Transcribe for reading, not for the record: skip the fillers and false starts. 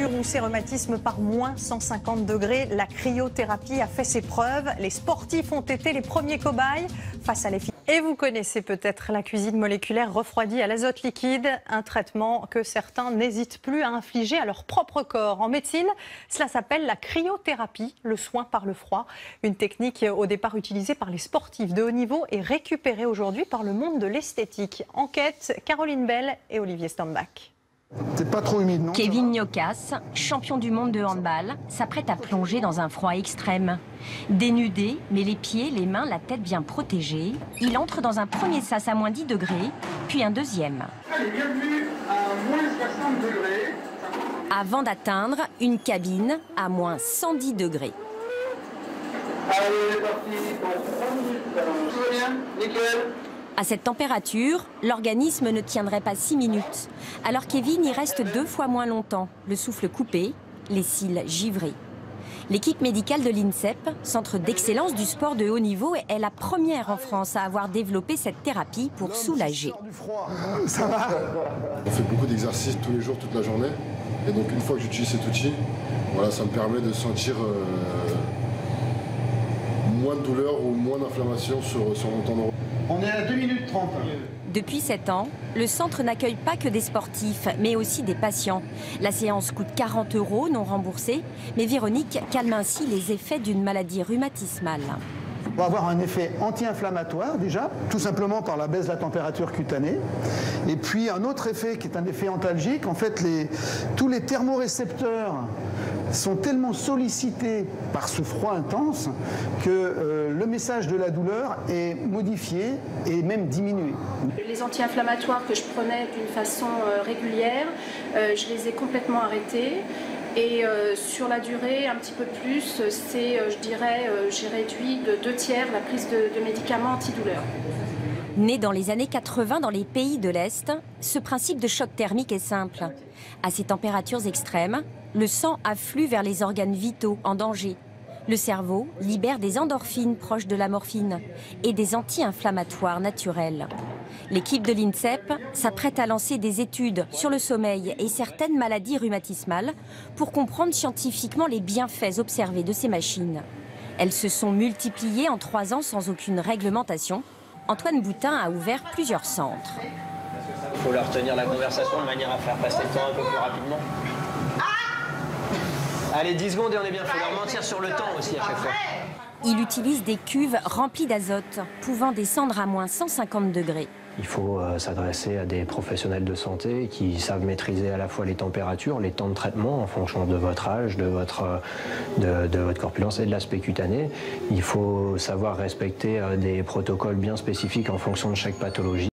température ou ses rhumatismes par moins 150 degrés. La cryothérapie a fait ses preuves. Les sportifs ont été les premiers cobayes face à l'efficacité. Et vous connaissez peut-être la cuisine moléculaire refroidie à l'azote liquide, un traitement que certains n'hésitent plus à infliger à leur propre corps. En médecine, cela s'appelle la cryothérapie, le soin par le froid. Une technique au départ utilisée par les sportifs de haut niveau et récupérée aujourd'hui par le monde de l'esthétique. Enquête, Caroline Bell et Olivier Stambach. C'est pas trop humide, non? Kevin Niokas, champion du monde de handball, s'apprête à plonger dans un froid extrême. Dénudé, mais les pieds, les mains, la tête bien protégée, il entre dans un premier sas à moins 10 degrés, puis un deuxième. Allez, bienvenue à moins 60 degrés. Avant d'atteindre une cabine à moins 110 degrés. Allez, c'est parti pour 3 minutes. Tout va bien? Nickel. À cette température, l'organisme ne tiendrait pas 6 minutes. Alors Kevin y reste 2 fois moins longtemps, le souffle coupé, les cils givrés. L'équipe médicale de l'INSEP, centre d'excellence du sport de haut niveau, est la première en France à avoir développé cette thérapie pour soulager. Ça va? On fait beaucoup d'exercices tous les jours, toute la journée. Et donc une fois que j'utilise cet outil, voilà, ça me permet de sentir moins de douleur ou moins d'inflammation sur mon tendon. On est à 2 minutes 30. Depuis 7 ans, le centre n'accueille pas que des sportifs, mais aussi des patients. La séance coûte 40 € non remboursés, mais Véronique calme ainsi les effets d'une maladie rhumatismale. On va avoir un effet anti-inflammatoire déjà, tout simplement par la baisse de la température cutanée. Et puis un autre effet qui est un effet antalgique, en fait tous les thermorécepteurs sont tellement sollicités par ce froid intense que le message de la douleur est modifié et même diminué. Les anti-inflammatoires que je prenais d'une façon régulière, je les ai complètement arrêtés. Et sur la durée, un petit peu plus, je dirais, j'ai réduit de 2/3 la prise de médicaments antidouleurs. Né dans les années 80 dans les pays de l'Est, ce principe de choc thermique est simple. À ces températures extrêmes, le sang afflue vers les organes vitaux en danger. Le cerveau libère des endorphines proches de la morphine et des anti-inflammatoires naturels. L'équipe de l'INSEP s'apprête à lancer des études sur le sommeil et certaines maladies rhumatismales pour comprendre scientifiquement les bienfaits observés de ces machines. Elles se sont multipliées en 3 ans sans aucune réglementation. Antoine Boutin a ouvert plusieurs centres. Il faut leur tenir la conversation de manière à faire passer le temps un peu plus rapidement. Allez, 10 secondes et on est bien. Il faut leur mentir sur le temps aussi à chaque fois. Il utilise des cuves remplies d'azote, pouvant descendre à moins 150 degrés. Il faut s'adresser à des professionnels de santé qui savent maîtriser à la fois les températures, les temps de traitement en fonction de votre âge, de votre corpulence et de l'aspect cutané. Il faut savoir respecter des protocoles bien spécifiques en fonction de chaque pathologie.